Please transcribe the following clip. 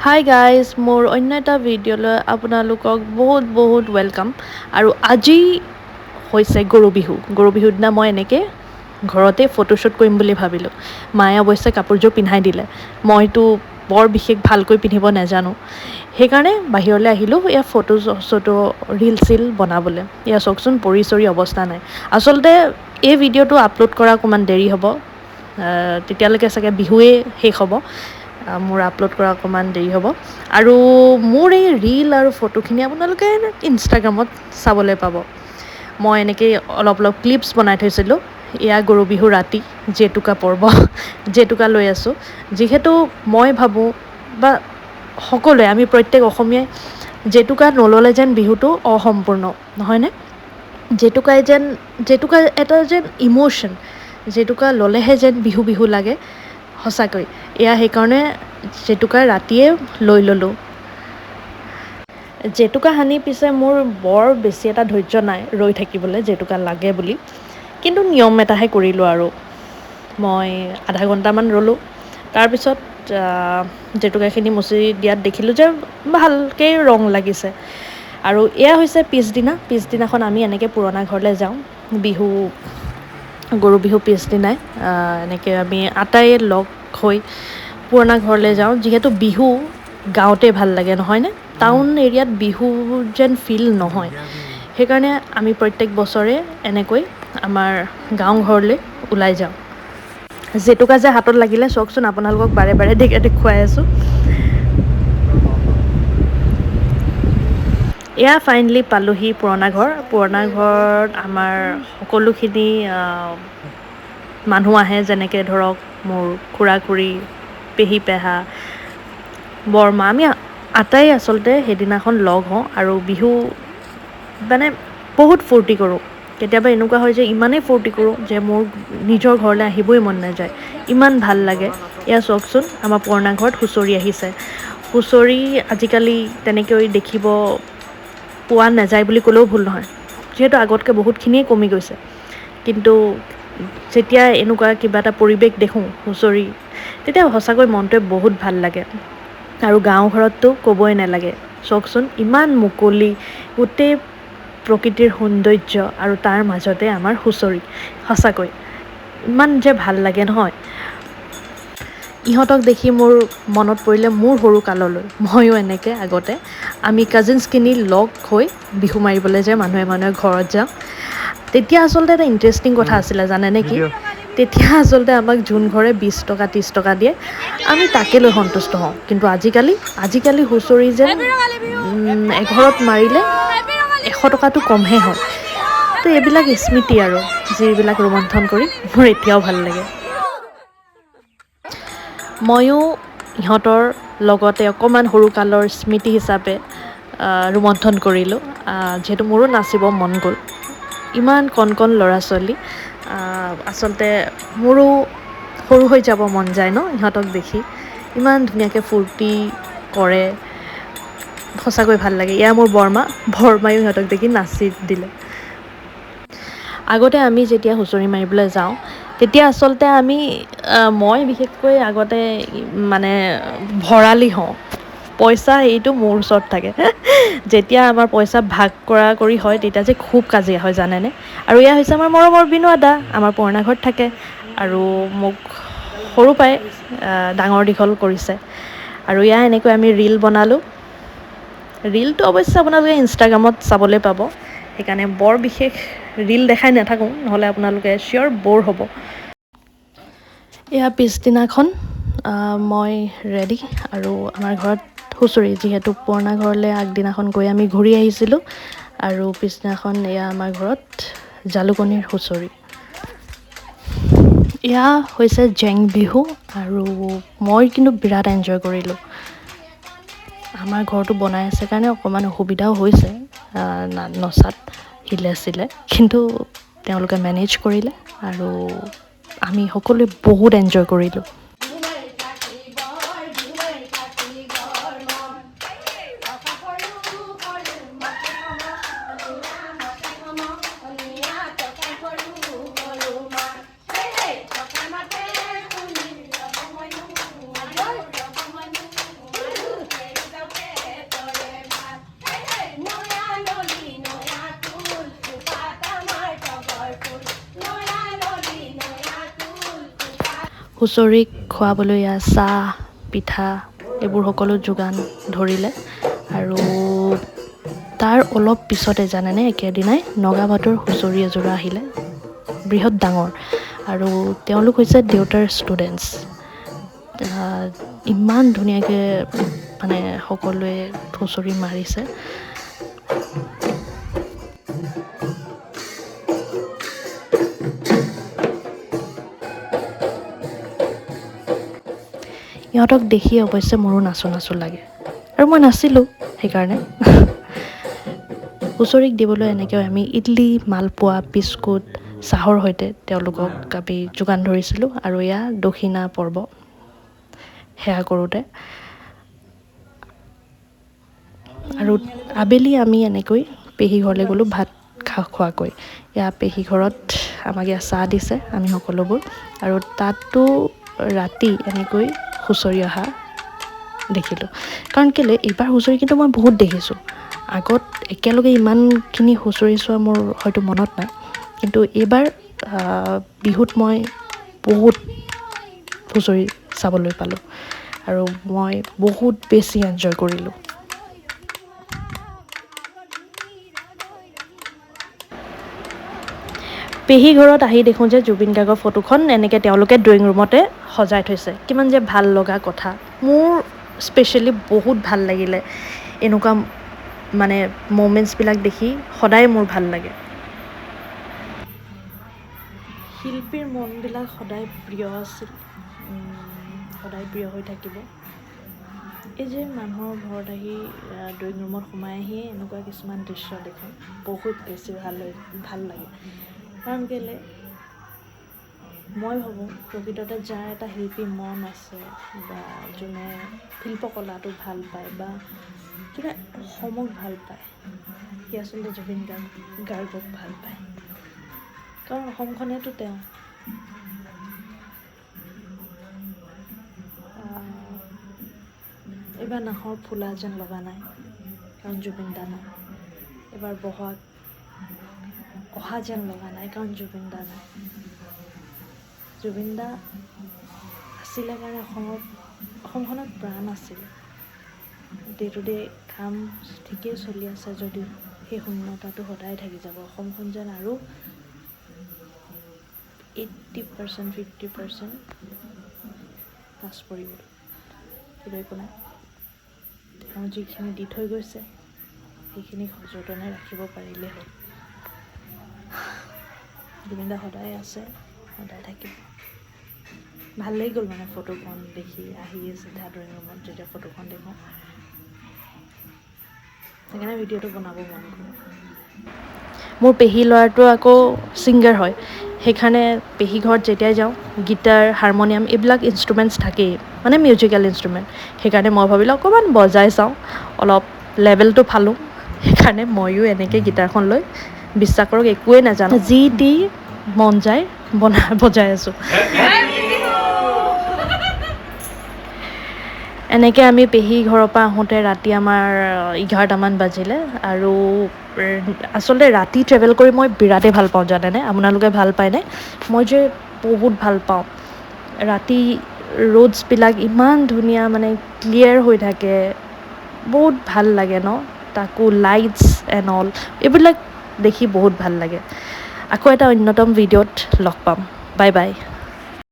hi guys মোৰ অন্য এটা ভিডিঅ'লৈ আপোনালোকক বহুত বহুত ৱেলকাম আৰু আজি হৈছে গৰু বিহুৰ দিনা মই এনেকৈ ঘৰতে ফটোশ্বুট কৰিম বুলি ভাবিলোঁ মায়ে অৱশ্যে কাপোৰযোৰ পিন্ধাই দিলে মইতো বৰ বিশেষ ভালকৈ পিন্ধিব নাজানো সেইকাৰণে বাহিৰলৈ আহিলোঁ এয়া ফটো ৰিল চিল বনাবলৈ এয়া চাওকচোন পৰি চৰি অৱস্থা নাই আচলতে এই ভিডিঅ'টো আপলোড কৰা অকণমান দেৰি হ'ব তেতিয়ালৈকে চাগে বিহুৱে শেষ হ'ব মোৰ আপলোড কৰা অকণমান দেৰি হ'ব আৰু মোৰ এই ৰীল আৰু ফটোখিনি আপোনালোকে ইনষ্টাগ্ৰামত চাবলৈ পাব মই এনেকৈ অলপ ক্লিপছ বনাই থৈছিলোঁ এয়া গৰু বিহু ৰাতি জেতুকা পৰ্ব জেতুকা লৈ আছোঁ যিহেতু মই ভাবোঁ বা সকলোৱে আমি প্ৰত্যেক অসমীয়াই জেতুকা নল'লে যেন বিহুটো অসম্পূৰ্ণ নহয়নে জেতুকা এটা যেন ইম'শ্যন জেতুকা ল'লেহে যেন বিহু লাগে সঁচাকৈ এয়া সেইকাৰণে জেতুকা ৰাতিয়ে লৈ ল'লোঁ জেতুকা সানি পিছে মোৰ বৰ বেছি এটা ধৈৰ্য নাই ৰৈ থাকিবলৈ জেতুকা লাগে বুলি কিন্তু নিয়ম এটাহে কৰিলোঁ আৰু মই আধা ঘণ্টামান ৰ'লোঁ তাৰপিছত জেতুকাখিনি মচি দিয়াত দেখিলোঁ যে ভালকৈ ৰং লাগিছে আৰু এয়া হৈছে পিছদিনাখন আমি এনেকৈ পুৰণা ঘৰলৈ যাওঁ গৰু বিহু পিছদিনাই এনেকৈ আমি আটাই লগ হৈ পুৰণা ঘৰলৈ যাওঁ যিহেতু বিহু গাঁৱতে ভাল লাগে নহয়নে টাউন এৰিয়াত বিহু যেন ফিল নহয় সেইকাৰণে আমি প্ৰত্যেক বছৰে এনেকৈ আমাৰ গাঁও ঘৰলৈ ওলাই যাওঁ জেতুকা যে হাতত লাগিলে চাওকচোন আপোনালোকক বাৰে বাৰে দেখুৱাই আছোঁ এয়া ফাইনেলি পালোহি পুৰণা ঘৰত আমাৰ সকলোখিনি মানুহ আহে যেনেকৈ ধৰক মোৰ খুৰা খুৰী পেহী পেহা বৰমা আমি আটাই আচলতে সেইদিনাখন লগ হওঁ আৰু বিহু মানে বহুত ফূৰ্তি কৰোঁ কেতিয়াবা এনেকুৱা হয় যে ইমানেই ফূৰ্তি কৰোঁ যে মোৰ নিজৰ ঘৰলৈ আহিবই মন নাযায় ইমান ভাল লাগে এয়া চাওকচোন আমাৰ পুৰণা ঘৰত হুঁচৰি আহিছে হুঁচৰি আজিকালি তেনেকৈ দেখিব পোৱা নাযায় বুলি ক'লেও ভুল নহয় যিহেতু আগতকৈ বহুতখিনিয়ে কমি গৈছে কিন্তু যেতিয়া এনেকুৱা কিবা এটা পৰিৱেশ দেখোঁ হুঁচৰি তেতিয়া সঁচাকৈ মনটোৱে বহুত ভাল লাগে আৰু গাঁও ঘৰততো ক'বই নালাগে চাওকচোন ইমান মুকলি গোটেই প্ৰকৃতিৰ সৌন্দৰ্য আৰু তাৰ মাজতে আমাৰ হুঁচৰি সঁচাকৈ ইমান যে ভাল লাগে নহয় ইহঁতক দেখি মোৰ মনত পৰিলে মোৰ সৰু কাললৈ ময়ো এনেকৈ আগতে আমি কাজিনছখিনি লগ হৈ বিহু মাৰিবলৈ যে মানুহে ঘৰত যাওঁ তেতিয়া আচলতে এটা ইণ্টাৰেষ্টিং কথা আছিলে জানেনে কি তেতিয়া আচলতে আমাক যোন ঘৰে 20 টকা 30 টকা দিয়ে আমি তাকে লৈ সন্তুষ্ট হওঁ কিন্তু আজিকালি হুঁচৰি যেন এঘৰত মাৰিলে 100 টকাটো কমহে হয় তো এইবিলাক স্মৃতি আৰু যিবিলাক ৰোমন্থন কৰি মোৰ এতিয়াও ভাল লাগে ময়ো ইহঁতৰ লগতে অকণমান সৰুকালৰ স্মৃতি হিচাপে ৰোমন্থন কৰিলোঁ যিহেতু মোৰো নাচিব মন গ'ল ইমান কণ ল'ৰা ছোৱালী আচলতে মোৰো সৰু হৈ যাব মন যায় ন ইহঁতক দেখি ইমান ধুনীয়াকৈ ফূৰ্তি কৰে সঁচাকৈ ভাল লাগে এয়া মোৰ বৰমায়ো সিহঁতক দেখি নাচি দিলে আগতে আমি যেতিয়া হুঁচৰি মাৰিবলৈ যাওঁ তেতিয়া আচলতে মই বিশেষকৈ আগতে মানে ভৰালি হওঁ পইচা এইটো মোৰ ওচৰত থাকে যেতিয়া আমাৰ পইচা ভাগ কৰা কৰি হয় তেতিয়া যে খুব কাজিয়া হয় জানেনে আৰু এয়া হৈছে আমাৰ মৰমৰ বিনু আদা আমাৰ পুৰণা ঘৰত থাকে আৰু মোক সৰু পৰাই ডাঙৰ দীঘল কৰিছে আৰু এয়া এনেকৈ আমি ৰীল বনালোঁ ৰীলটো অৱশ্যে আপোনালোকে ইনষ্টাগ্ৰামত চাবলৈ পাব সেইকাৰণে বৰ বিশেষ ৰীল দেখাই নাথাকোঁ নহ'লে আপোনালোকে চিয়'ৰ ব'ৰ হ'ব এয়া পিছদিনাখন মই ৰেডি আৰু আমাৰ ঘৰত হুঁচৰি যিহেতু পুৰণা ঘৰলৈ আগদিনাখন গৈ আমি ঘূৰি আহিছিলোঁ আৰু পিছদিনাখন এয়া আমাৰ ঘৰত জালুকনীৰ হুঁচৰি এয়া হৈছে জেং বিহু আৰু মই কিন্তু বিৰাট এনজয় কৰিলোঁ আমাৰ ঘৰটো বনাই আছে কাৰণে অকণমান অসুবিধাও হৈছে নচাত হিলে কিন্তু তেওঁলোকে মেনেজ কৰিলে আৰু আমি সকলোৱে বহুত এনজয় কৰিলোঁ হুঁচৰিক খুৱাবলৈ চাহ পিঠা এইবোৰ সকলো যোগান ধৰিলে আৰু তাৰ অলপ পিছতে জানেনে একেদিনাই নগাভাতৰ হুঁচৰি এযোৰা আহিলে বৃহৎ ডাঙৰ আৰু তেওঁলোক হৈছে দেউতাৰ ষ্টুডেণ্টছ ইমান ধুনীয়াকৈ মানে সকলোৱে হুঁচৰি মাৰিছে ইহঁতক দেখি অৱশ্যে মোৰো নাচো নাচো লাগে আৰু মই নাছিলোঁ সেইকাৰণে হুঁচৰিক দিবলৈ এনেকৈ আমি ইডলি মালপোৱা বিস্কুট চাহৰ সৈতে তেওঁলোকক আমি যোগান ধৰিছিলোঁ আৰু এয়া দক্ষিণা পৰ্ব সেয়া কৰোঁতে আৰু আবেলি আমি এনেকৈ পেহী ঘৰলৈ গ'লোঁ ভাত খোৱাকৈ এয়া পেহী ঘৰত আমাক ইয়াত চাহ দিছে আমি সকলোবোৰ আৰু তাতো ৰাতি এনেকৈ হুঁচৰি অহা দেখিলোঁ কাৰণ কেলৈ এইবাৰ হুঁচৰি কিন্তু মই বহুত দেখিছোঁ আগত একেলগে ইমানখিনি হুঁচৰি চোৱা মোৰ হয়তো মনত নাই কিন্তু এইবাৰ বিহুত মই বহুত হুঁচৰি চাবলৈ পালোঁ আৰু মই বহুত বেছি এনজয় কৰিলোঁ পেহী ঘৰত আহি দেখোঁ যে জুবিন গাৰ্গৰ ফটোখন এনেকৈ তেওঁলোকে ড্ৰয়িং ৰুমতে সজাই থৈছে কিমান যে ভাল লগা কথা মোৰ স্পেচিয়েলি বহুত ভাল লাগিলে এনেকুৱা মানে মমেণ্টছবিলাক দেখি সদায় মোৰ ভাল লাগে শিল্পীৰ মনবিলাক সদায় প্ৰিয় আছিল সদায় প্ৰিয় হৈ থাকিব এই যে মানুহৰ ঘৰত আহি ড্ৰয়িং ৰুমত সোমাই আহি এনেকুৱা কিছুমান দৃশ্য দেখোঁ বহুত বেছি ভাল লাগে কাৰণ কেলৈ মই ভাবোঁ প্ৰকৃততে যাৰ এটা শিল্পী মন আছে বা যোনে শিল্পকলাটো ভাল পায় বা যোনে অসমক ভাল পায় সি আচলতে জুবিন গাৰ্গক ভাল পায় কাৰণ অসমখনেতো তেওঁ এইবাৰ নাহৰ ফুলা যেন লগা নাই কাৰণ জুবিন দা নাই এইবাৰ বহাগ অহা যেন লগা নাই কাৰণ জুবিন দা নাই জুবিন দা আছিলে কাৰণে অসমখনত প্ৰাণ আছিলে ডে টু ডে কাম ঠিকেই চলি আছে যদিও সেই শূন্যতাটো সদায় থাকি যাব অসমখন যেন আৰু 80% 50% পাছ পৰিব কিন্তু একো নাই তেওঁ যিখিনি দি থৈ গৈছে সেইখিনি সযতনে ৰাখিব পাৰিলে হ'ল জুবিন দা সদায় আছে সদায় থাকিব ভাল লাগি গ'ল মানে ফটোখন দেখি আহি আছে ড্ৰয়িং ৰুমত যেতিয়া ফটোখন দেখোঁ সেইকাৰণে ভিডিঅ'টো বনাব মন গ'ল মোৰ পেহী ল'ৰাটো আকৌ ছিংগাৰ হয় সেইকাৰণে পেহী ঘৰত যেতিয়াই যাওঁ গীটাৰ হাৰমনিয়াম এইবিলাক ইনষ্ট্ৰুমেণ্টছ থাকেই মানে মিউজিকেল ইনষ্ট্ৰুমেণ্ট সেইকাৰণে মই ভাবিলোঁ অকণমান বজাই চাওঁ অলপ লেভেলটো ফালোঁ সেইকাৰণে ময়ো এনেকৈ গীটাৰখন লৈ বিশ্বাস কৰক একোৱেই নাজানো যি টি মন যায় বজাই আছোঁ এনেকৈ আমি পেহী ঘৰৰ পৰা আহোঁতে ৰাতি আমাৰ 11টামান বাজিলে আৰু আচলতে ৰাতি ট্ৰেভেল কৰি মই বিৰাটেই ভাল পাওঁ জানেনে আপোনালোকে ভাল পায়নে মই যে বহুত ভাল পাওঁ ৰাতি ৰোডছবিলাক ইমান ধুনীয়া মানে ক্লিয়াৰ হৈ থাকে বহুত ভাল লাগে ন তাকো লাইটছ এণ্ড অল এইবিলাক দেখি বহুত ভাল লাগে আকৌ এটা অন্যতম ভিডিঅ'ত লগ পাম বাই বাই